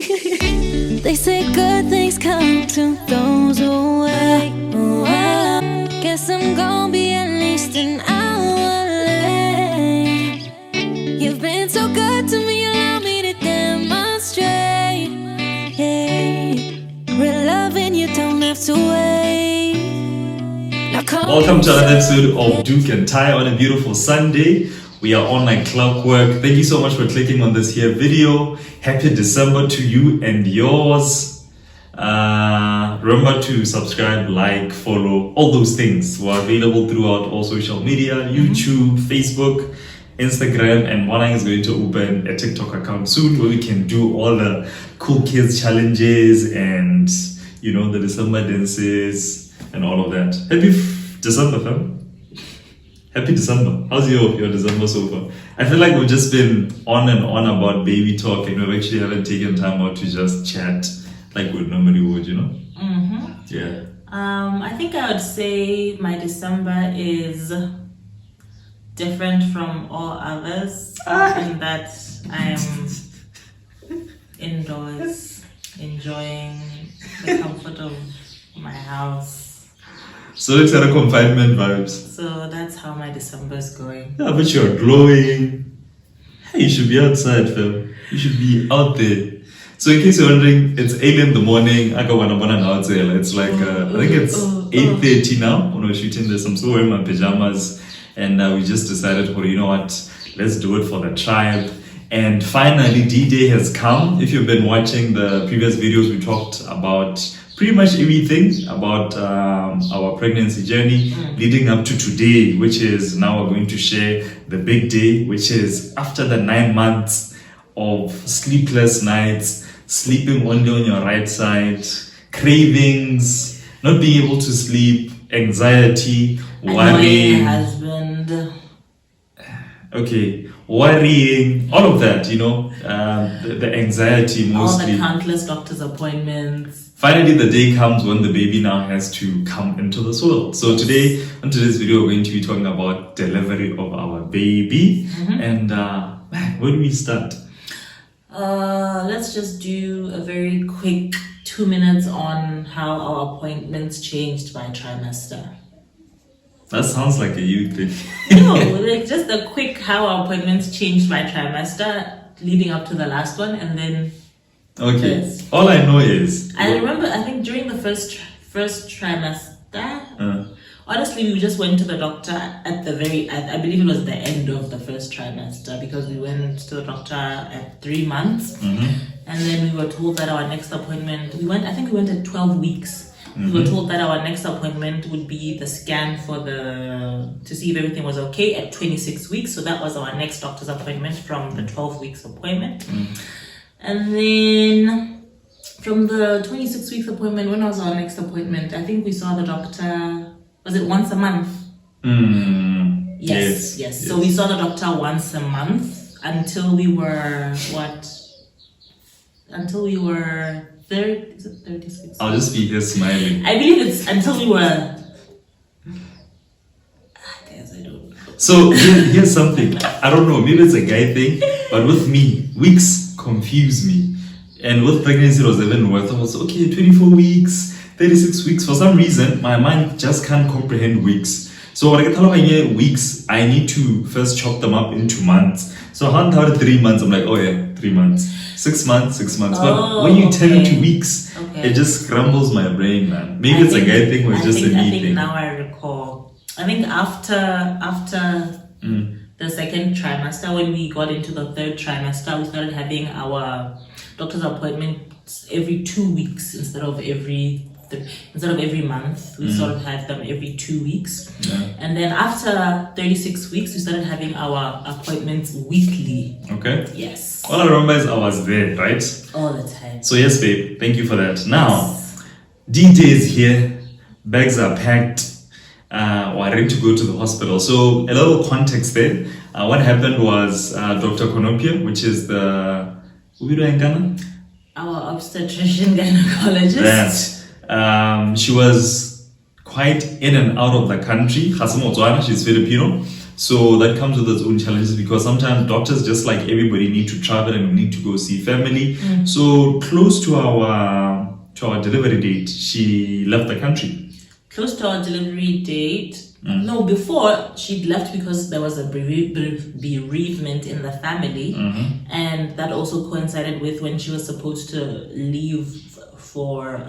They say good things come to those who wait. Guess I'm gonna be at least an hour late. You've been so good to me, allow me to demonstrate. Hey, real loving, you don't have to wait. Welcome to another episode of Doek and Ty on a beautiful Sunday. We are on like clockwork. Thank you so much for clicking on this here video. Happy December to you and yours. Remember to subscribe, like, follow, all those things. We're available throughout all social media, YouTube, Facebook, Instagram, and Wanang is going to open a TikTok account soon where we can do all the cool kids challenges and, you know, the December dances and all of that. Happy December, fam. Happy December. How's your December so far? I feel like we've just been on and on about baby talk and we actually haven't taken time out to just chat like we normally would, you know? Yeah. I think I would say my December is different from all others in that I'm indoors, enjoying the comfort of my house. So it's a confinement vibes. So that's how my December is going. Yeah, but you're glowing. Hey, you should be outside, fam. You should be out there. So in case you're wondering, it's 8 in the morning. I got one out there. It's like, I think it's 8:30 now. When we're shooting this, I'm still wearing my pajamas. And we just decided, well, you know what? Let's do it for the tribe. And finally, D-Day has come. If you've been watching the previous videos, we talked about pretty much everything about our pregnancy journey leading up to today, which is now we're going to share the big day, which is after the 9 months of sleepless nights, sleeping only on your right side, cravings, not being able to sleep, anxiety, worrying, husband. Okay, worrying, all of that, you know, the anxiety mostly. All the countless doctor's appointments. Finally, the day comes when the baby now has to come into this world. So today, on today's video, we're going to be talking about delivery of our baby. And where do we start? Let's just do a very quick 2 minutes on how our appointments changed by trimester. That sounds like a you thing. No, like just a quick how our appointments changed by trimester leading up to the last one, and then. Okay. Yes. All I know is. I remember. I think during the first trimester, honestly, we just went to the doctor at the very. I believe it was the end of the first trimester because we went to the doctor at 3 months, and then we were told that our next appointment. I think we went at 12 weeks. We were told that our next appointment would be the scan to see if everything was okay at 26 weeks. So that was our next doctor's appointment from the 12 weeks appointment. And then from the 26 weeks appointment, when was our next appointment? I think we saw the doctor, was it once a month? Yes. So we saw the doctor once a month until we were, Until we were 36? I'll just be here smiling. I believe it's until we were... Guys, I don't know. So here's something. I don't know, maybe it's a guy thing, but with me, weeks confuse me. And with pregnancy, it was even worse. I was okay, 24 weeks, 36 weeks. For some reason, my mind just can't comprehend weeks. So when I get weeks, I need to first chop them up into months. So I had 3 months. I'm like, oh yeah, 3 months. 6 months, 6 months. But when you turn into weeks, it just scrambles my brain, man. Maybe it's a guy thing or just a me thing. I think now I recall. I think after the second trimester, when we got into the third trimester, we started having our doctor's appointments every 2 weeks instead of every month. We sort of had them every 2 weeks. And then after 36 weeks, we started having our appointments weekly. Okay. Yes. All I remember is I was there, right? All the time. So yes, babe, thank you for that. Now, D-Day is here. Bags are packed. We're ready to go to the hospital. So a little context there. What happened was Dr. Conopio, which is our obstetrician gynecologist. She was quite in and out of the country. She's Filipino. So that comes with its own challenges because sometimes doctors, just like everybody, need to travel and we need to go see family. So close to our delivery date, she left the country. Close to our delivery date. No, before she'd left because there was a bereavement in the family, and that also coincided with when she was supposed to leave for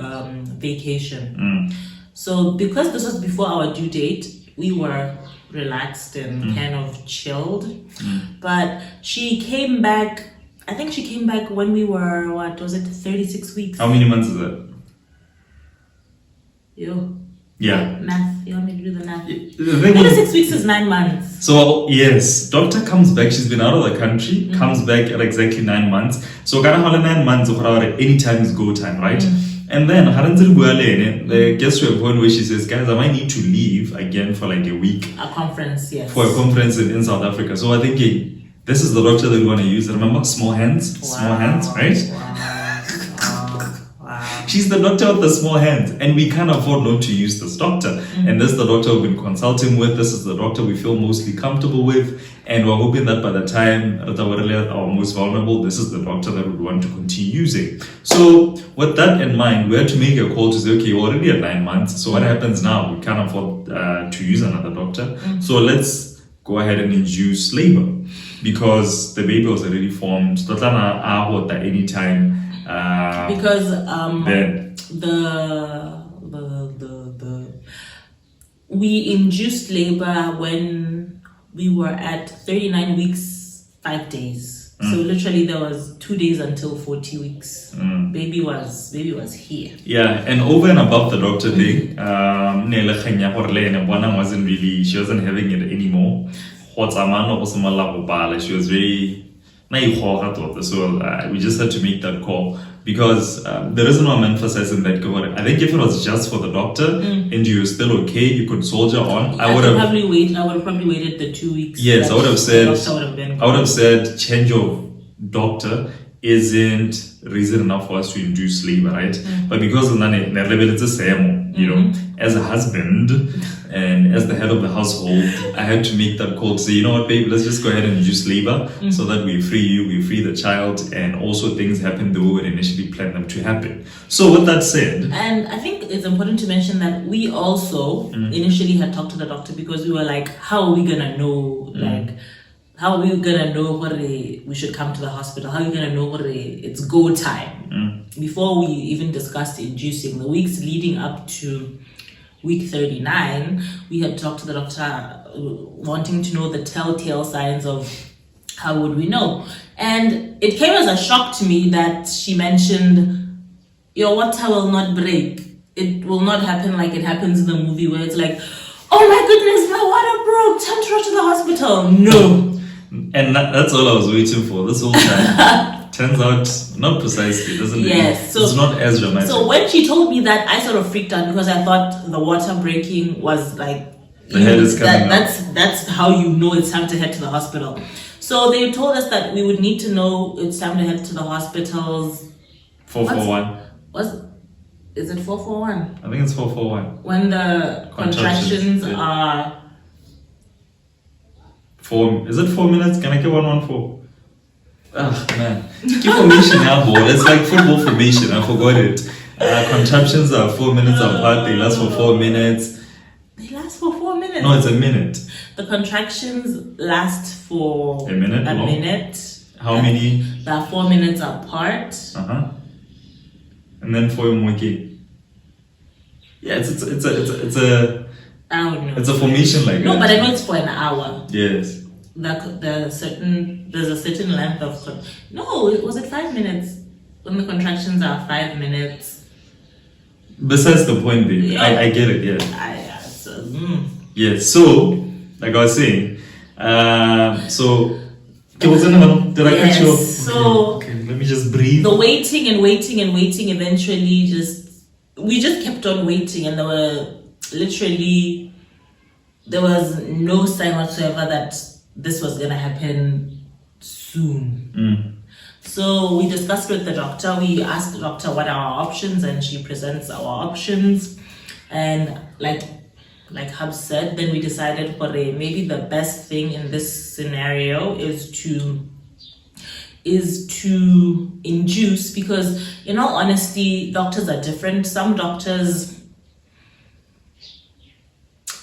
vacation. So because this was before our due date, we were relaxed and kind of chilled. But she came back. I think she came back when we were, what was it, 36 weeks? How many months is that? Yeah. Math. You want me to do the math? 36 weeks is 9 months. So yes, doctor comes back. She's been out of the country. Comes back at exactly 9 months. So kana 9 months any time is go time, right? And then it gets to a point where she says, guys, I might need to leave again for like a week. A conference, yes. For a conference in South Africa. So I think this is the doctor that we want to use. Remember, small hands, small hands, right? Wow. She's the doctor with the small hands, and we can't afford not to use this doctor. And this is the doctor we've been consulting with. This is the doctor we feel mostly comfortable with, and we're hoping that by the time our most vulnerable, this is the doctor that we want to continue using. So with that in mind, we had to make a call to say, okay, we're already at 9 months. So what happens now? We can't afford to use another doctor. So let's go ahead and induce labor because the baby was already formed. At any time. Because then we induced labor when we were at 39 weeks 5 days. So literally there was 2 days until 40 weeks. Baby was here. Yeah, and over and above the doctor thing, wasn't really, she wasn't having it anymore. She was very so we just had to make that call because the reason why I'm emphasizing that, I think if it was just for the doctor and you were still okay, you could soldier on. I would have probably waited the 2 weeks. Yes, I would have said change of doctor isn't reason enough for us to induce labor, right? But because of that, it's the same, you know, as a husband and as the head of the household, I had to make that call to say, you know what, babe, let's just go ahead and induce labor so that we free you, we free the child, and also things happen the way we initially planned them to happen. So with that said, and I think it's important to mention that we also initially had talked to the doctor because we were like, how are we gonna know, how are we gonna know whether we should come to the hospital? How are we gonna know whether it's go time? Before we even discussed inducing, the weeks leading up to week 39, we had talked to the doctor wanting to know the telltale signs of how would we know. And it came as a shock to me that she mentioned, your water will not break. It will not happen like it happens in the movie where it's like, oh my goodness, my water broke, time to rush to the hospital. No. And that's all I was waiting for this whole time. Turns out, not precisely, doesn't it? Yes. So, it's not as dramatic. So when she told me that, I sort of freaked out because I thought the water breaking was like, the head is coming up. That's how you know it's time to head to the hospital. So they told us that we would need to know it's time to head to the hospitals. 441. Is it 441? I think it's 441. When the contractions are... Is it 4 minutes? Can I get 114? Ah, man. Keep formation now, boy. It's like football formation. I forgot it. Contractions are 4 minutes apart. They last for 4 minutes. They last for 4 minutes? No, it's a minute. The contractions last for a minute. How many? They are 4 minutes apart. And then 4 more key. Yeah, it's a I don't know. It's a formation like no, that. But I know it's for an hour. Yes. There's a certain length of no, was it 5 minutes? When the contractions are 5 minutes. Besides the point, baby. Yeah. I get it, yeah. Yes, so like I was saying, did I catch you off? So okay, let me just breathe. The waiting eventually we just kept on waiting, and there was no sign whatsoever that this was gonna happen soon. So we discussed with the doctor. We asked the doctor what are our options, and she presents our options. And like like Hub said, then we decided maybe the best thing in this scenario is to induce, because in all honesty, doctors are different. Some doctors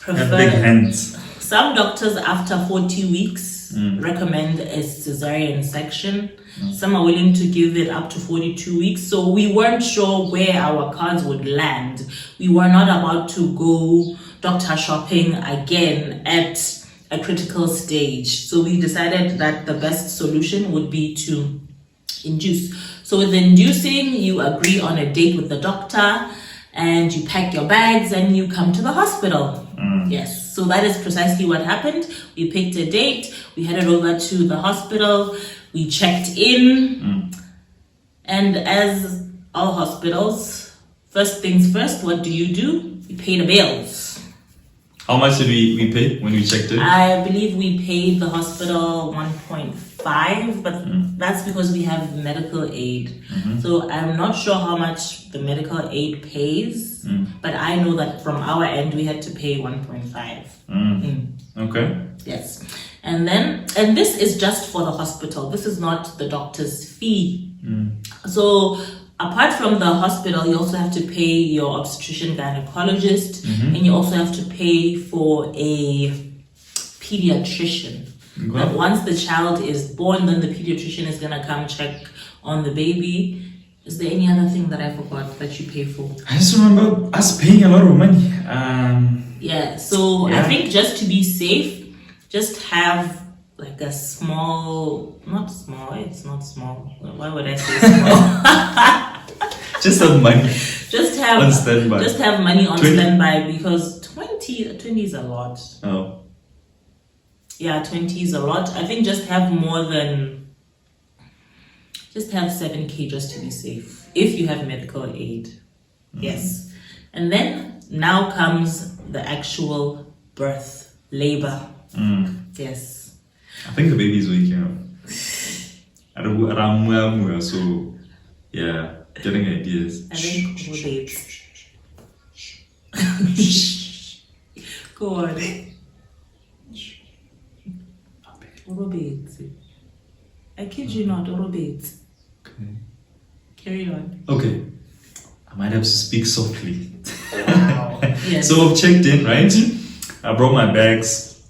Have big hands. Some doctors after 40 weeks recommend a cesarean section. Some are willing to give it up to 42 weeks. So we weren't sure where our cards would land. We were not about to go doctor shopping again at a critical stage. So we decided that the best solution would be to induce. So with inducing, you agree on a date with the doctor and you pack your bags and you come to the hospital. Yes, so that is precisely what happened. We picked a date, we headed over to the hospital, we checked in, and as all hospitals, first things first, what do? We pay the bills. How much did we pay when we checked in? I believe we paid the hospital 1.5, but that's because we have medical aid. So I'm not sure how much the medical aid pays, but I know that from our end we had to pay 1.5. Okay. Yes. And this is just for the hospital. This is not the doctor's fee. So apart from the hospital, you also have to pay your obstetrician gynecologist, and you also have to pay for a pediatrician. But once the child is born, then the pediatrician is going to come check on the baby. Is there any other thing that I forgot that you pay for? I just remember us paying a lot of money. So I think just to be safe, just have like a small, it's not small. Why would I say small? Just have money. Just have on standby. Just have money on standby, because 20 is a lot. Oh. Yeah, 20 is a lot. I think just have 7K just to be safe, if you have medical aid. Yes. And then now comes the actual birth, labor. Yes. I think the baby's waking up. Around so yeah, getting ideas. I think dates. Go on. Orobate. I kid you not, orobate. Okay. Carry on. Okay. I might have to speak softly. Wow. Yes. So I've checked in, right? I brought my bags,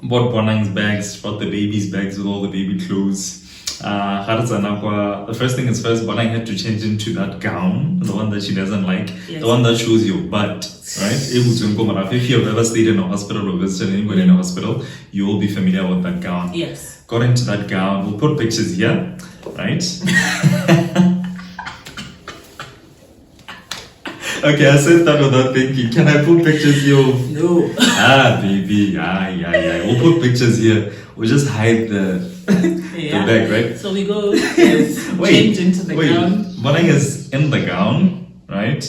bought Bonang's bags, brought the baby's bags with all the baby clothes. The first thing is first, Bonang had to change into that gown, the one that she doesn't like, the one that shows your butt, right? If you have ever stayed in a hospital or visited anybody in a hospital, you will be familiar with that gown. Yes. Got into that gown. We'll put pictures here, right? Okay, I said that without thinking. Can I put pictures here? No. Baby. We'll put pictures here. We'll just hide the bag, right? So we go change into the gown. Bonang is in the gown, right?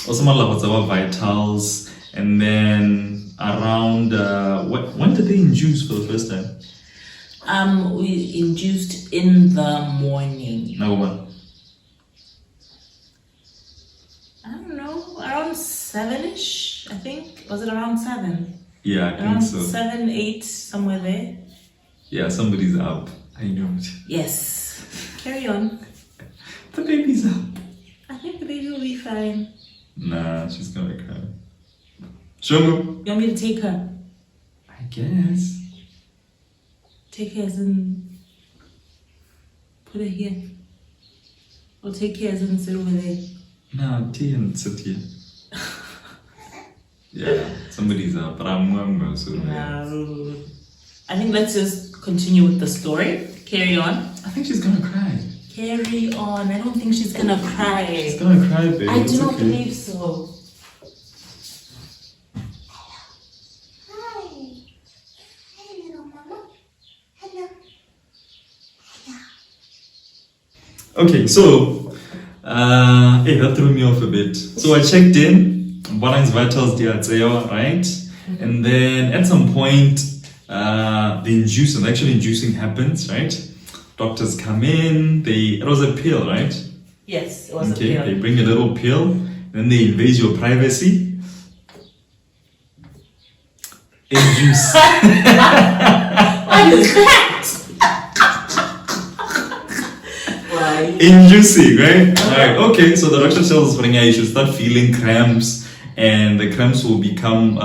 Also, vitals, and then around when did they induce for the first time? We induced in the morning. No one. I don't know, around 7ish, I think. Was it around 7? Yeah, I think so. 7, 8, somewhere there. Yeah, somebody's up. I know it. Yes. Carry on. The baby's up. I think the baby will be fine. Nah, she's gonna cry. Shungu. You want me to take her? I guess. Take her as in... Put her here. Or take her as in sit over there. No, tea and sit here. Yeah, somebody's up, but I'm so no. I think let's just continue with the story. Carry on. I think she's gonna cry. Carry on. I don't think she's gonna cry. She's gonna cry, baby. I do not believe so. Hi. Hi, little mama. Hello. Okay, so that threw me off a bit. So I checked in, Bonang's vitals diatzeo, right? And then at some point, the actual inducing happens, right? Doctors come in, it was a pill, right? Yes, it was a pill. They bring a little pill, then they invade your privacy. Induce. What is that? Why? Inducing, right? Alright, okay, so the doctor tells us you should start feeling cramps, and the cramps will become,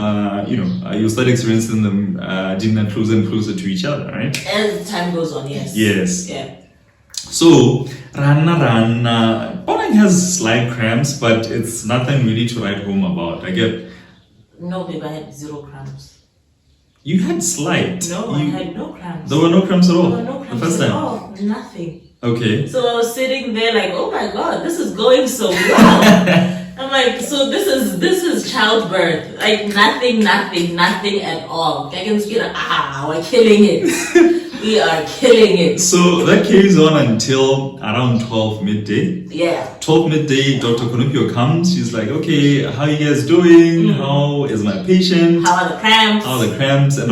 you'll start experiencing them getting closer and closer to each other, right? As time goes on, yes. Yes. Yeah. So, Rana, Bonang has slight cramps, but it's nothing really to write home about. I get. No, babe, I had 0 cramps. You had slight. No, I had no cramps. There were no cramps at all. There were no cramps the first at time. all. Nothing. Okay. So I was sitting there like, oh my god, this is going so well. I'm like, so this is childbirth. Like nothing at all. We're killing it. We are killing it. So that carries on until around 12 midday. Yeah. 12 midday, Dr. Conopio comes. She's like, okay, how you guys doing? How is my patient? How are the cramps? How are the cramps? And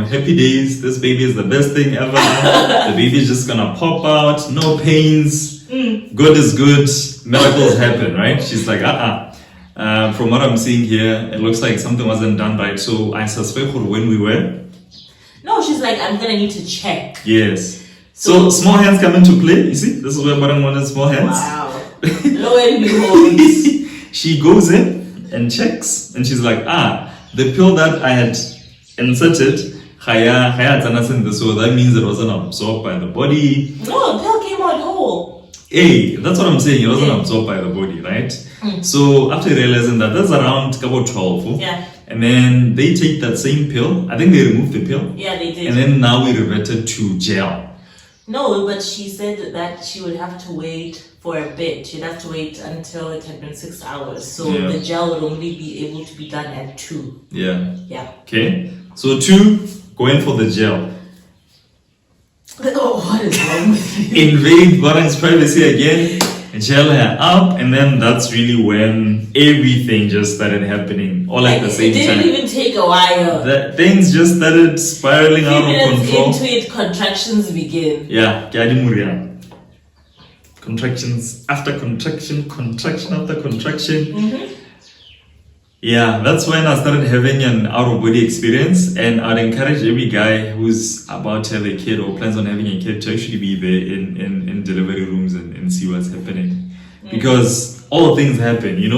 happy days. This baby is the best thing ever. The baby is just gonna pop out. No pains. Good is good. Miracles happen, right? She's like, from what I'm seeing here, it looks like something wasn't done right. So I suspect when we were. No, she's like, I'm gonna need to check. Yes. So small hands come into play. You see, this is where Baran wanted small hands. Wow. Lo and behold. She goes in and checks, and she's like, the pill that I had inserted, so that means it wasn't absorbed by the body. No, the pill came out whole. Hey, that's what I'm saying. It wasn't absorbed by the body, right? So after realizing that, that's around about 12. Yeah. And then they take that same pill. I think they removed the pill. Yeah, they did. And then now we reverted to gel. No, but she said that she would have to wait for a bit. She'd have to wait until it had been 6 hours. So the gel would only be able to be done at 2. Yeah. Yeah. Okay. So 2, go in for the gel. Oh, what is wrong with you? Invade Baran's privacy again. Gel her up, and then that's really when everything just started happening all at the same time. It didn't even take a while. The things just started spiraling out of control. Into it, contractions begin. Yeah, contractions after contraction, contraction after contraction. Yeah, that's when I started having an out-of-body experience, and I'd encourage every guy who's about to have a kid or plans on having a kid to actually be there in delivery rooms and see what's happening. Because all things happen, Like,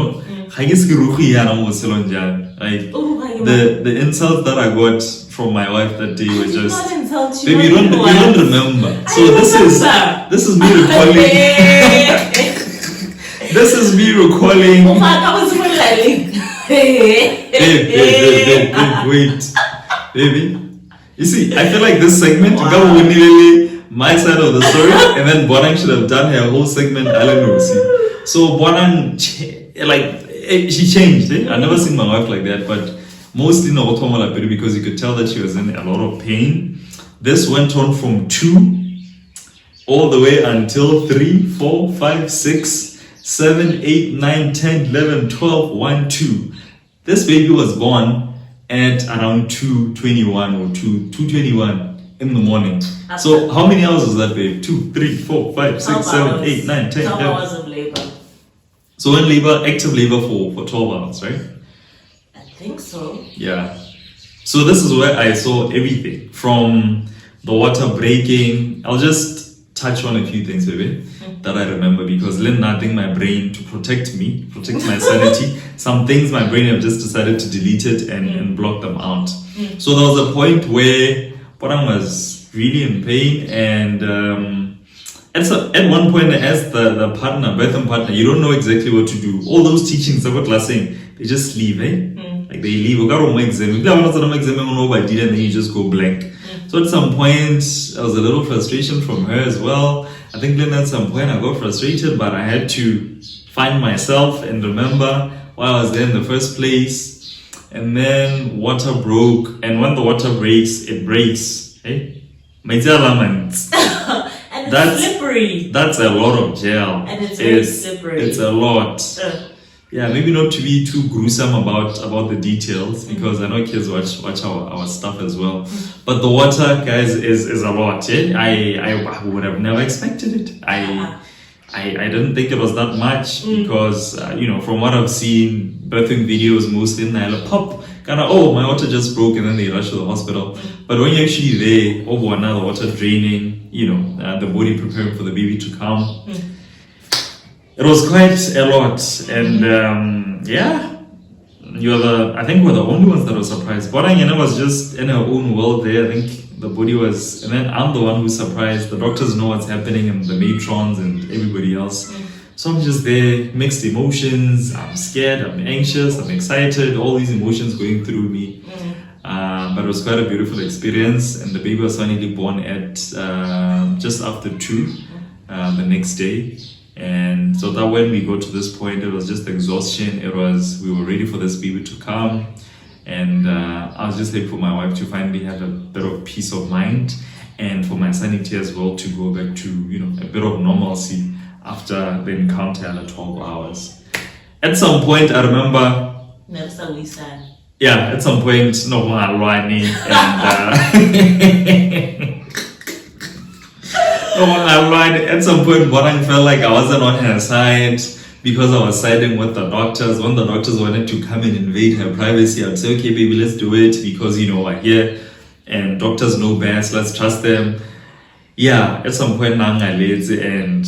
the insults that I got from my wife that day were just... Baby, you don't remember. So this is me recalling... This is me recalling... Babe, wait. Baby. You see, I feel like this segment, my side of the story, and then Bonang should have done her whole segment, So Bonang, she changed. I've never seen my wife like that, but mostly because you could tell that she was in a lot of pain. This went on from 2 all the way until 3, 4, 5, 6, 7, 8, 9, 10, 11, 12, 1, 2. This baby was born at around 2:21 or 2:21 in the morning. So how many hours was that, babe? 2, 3, 4, 5, 6, 7, 8, 9, 10, 12 11. hours of labor. So in labor, active labor for 12 hours, right? I think so. Yeah. So this is where I saw everything from the water breaking. I'll just touch on a few things, baby, that I remember, because I think my brain, to protect me, protect my sanity, some things my brain have just decided to delete it and block them out. So there was a point where Porang was really in pain, and at one point, as the partner, birthing partner, you don't know exactly what to do. All those teachings about saying, they just leave, Like they leave. And then you just go blank. So at some point, there was a little frustration from her as well. I think then at some point I got frustrated, but I had to find myself and remember why I was there in the first place. And then water broke, and when the water breaks, it breaks. And it's slippery. That's a lot of gel. And it's very slippery. It's a lot. Yeah, maybe not to be too gruesome about the details, because I know kids watch our stuff as well. But the water, guys, is a lot. I would have never expected it. I didn't think it was that much, because from what I've seen, birthing videos mostly in pop kind of, oh, my water just broke, and then they rush to the hospital. But when you're actually there, over another water draining, the body preparing for the baby to come, it was quite a lot. And I think we're the only ones that were surprised. Borangena was just in her own world there. I think the body was, and then I'm the one who's surprised. The doctors know what's happening, and the matrons and everybody else. So I'm just there, mixed emotions. I'm scared, I'm anxious, I'm excited, all these emotions going through me. But it was quite a beautiful experience, and the baby was finally born at just after 2 the next day. And so that when we got to this point, it was just exhaustion. We were ready for this baby to come. And I was just there for my wife to finally have a bit of peace of mind, and for my sanity as well to go back to, a bit of normalcy after the encounter at 12 hours. At some point, I remember... That's how we sang. Yeah, at some point, no one Rowlene at some point, Borang felt like I wasn't on her side because I was siding with the doctors. When the doctors wanted to come and invade her privacy, I'd say, okay, baby, let's do it because, we're here and doctors know best, let's trust them. Yeah, at some point, and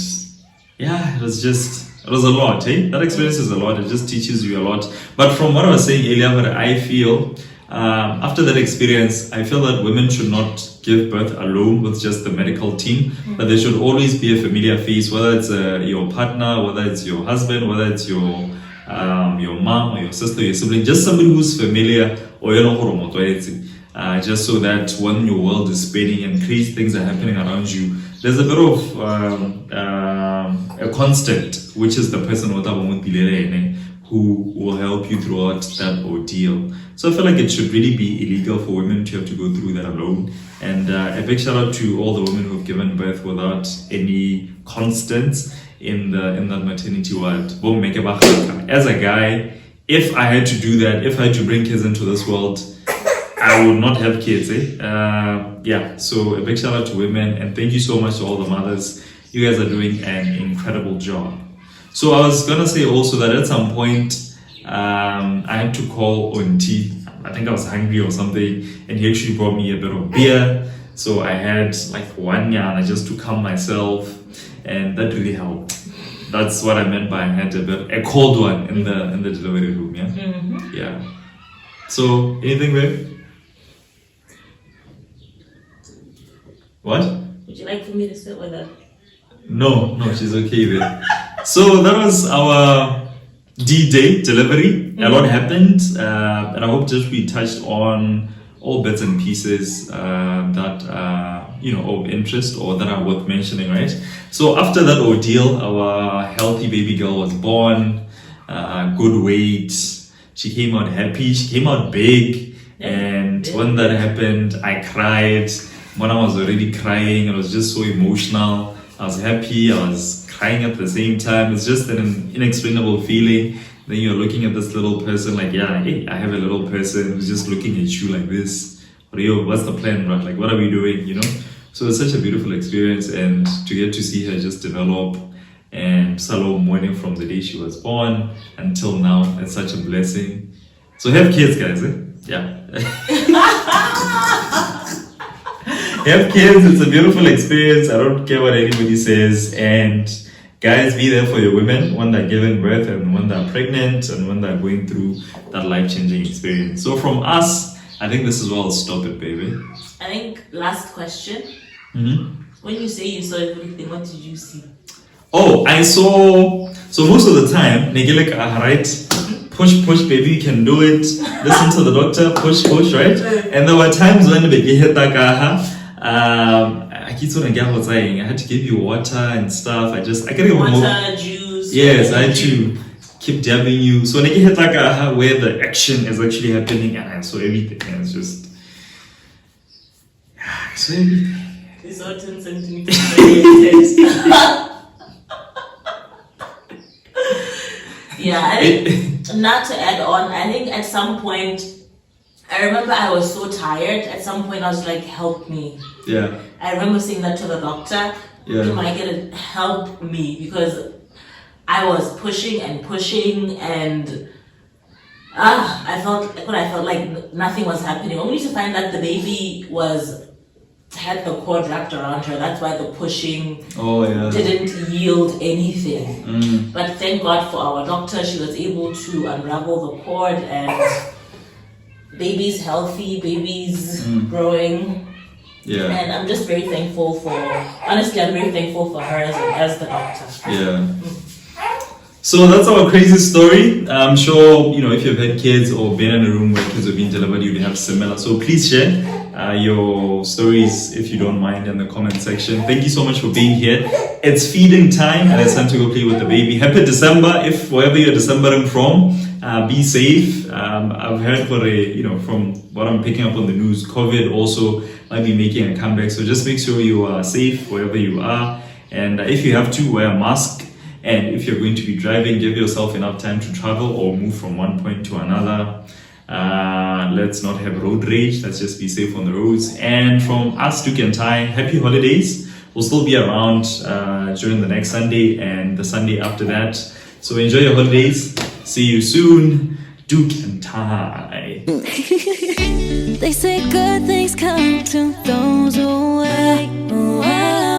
yeah, it was a lot, eh? That experience is a lot. It just teaches you a lot. But from what I was saying earlier, what I feel, after that experience, I feel that women should not give birth alone with just the medical team, but there should always be a familiar face, whether it's your partner, whether it's your husband, whether it's your mom or your sister, your sibling, just somebody who's familiar, or just so that when your world is spinning and crazy things are happening around you, there's a bit of a constant, which is the person who will help you throughout that ordeal. So I feel like it should really be illegal for women to have to go through that alone. And a big shout out to all the women who've given birth without any constants in that maternity ward. As a guy, if I had to do that, if I had to bring kids into this world, I would not have kids, so a big shout out to women, and thank you so much to all the mothers. You guys are doing an incredible job. So I was gonna say also that at some point, I had to call Auntie. I think I was hungry or something, and he actually brought me a bit of beer. So I had like 1 yana just to calm myself, and that really helped. That's what I meant by I had a cold one in the delivery room, yeah? Mm-hmm. Yeah. So, anything, babe? What? Would you like for me to sit with her? No, she's okay with it. So that was our D-Day delivery. A lot happened, and I hope just we touched on all bits and pieces that are, of interest or that are worth mentioning, right? So after that ordeal, our healthy baby girl was born, good weight. She came out happy. She came out big, and when that happened, I cried. When I was already crying, it was just so emotional. I was happy, I was crying at the same time. It's just an inexplainable feeling. Then you're looking at this little person like, hey, I have a little person who's just looking at you like this. What's the plan, right? Like, what are we doing, So it's such a beautiful experience, and to get to see her just develop and Salo mourning from the day she was born until now, it's such a blessing. So have kids, guys, eh? Yeah. Have kids, it's a beautiful experience. I don't care what anybody says. And guys, be there for your women when they're giving birth and when they're pregnant and when they're going through that life-changing experience. So from us, I think this is where I'll stop it, baby. I think last question. When you say you saw everything, what did you see? Oh, I saw... So most of the time, right? Push, baby, you can do it. Listen to the doctor, push, right? And there were times when the baby hit that I keep on again what's saying. I had to give you water and stuff. I can't even water, juice. Yes, I had to keep dabbing you. So when I hit like where the action is actually happening, and I saw everything. And it's just I saw everything. It's all 10 centimeters. Yeah, I think not to add on. I think at some point. I remember I was so tired. At some point, I was like, help me. Yeah. I remember saying that to the doctor. Yeah. You might get to help me because I was pushing and I felt like nothing was happening. Only to find that the baby had the cord wrapped around her. That's why the pushing didn't yield anything. But thank God for our doctor. She was able to unravel the cord, and baby's healthy, baby's growing. Yeah. And I'm just very thankful honestly, I'm very thankful for her as the doctor. Yeah. So that's our crazy story. I'm sure, if you've had kids or been in a room where kids have been delivered, you'd have similar. So please share your stories, if you don't mind, in the comment section. Thank you so much for being here. It's feeding time and it's time to go play with the baby. Happy December, if wherever you're Decembering from, be safe. I've heard from what I'm picking up on the news, COVID also might be making a comeback. So just make sure you are safe wherever you are. And if you have to, wear a mask. And if you're going to be driving, give yourself enough time to travel or move from one point to another. Let's not have road rage. Let's just be safe on the roads. And from us, Doek and Tai, happy holidays. We'll still be around during the next Sunday and the Sunday after that. So enjoy your holidays. See you soon. Doek and Tai. They say good.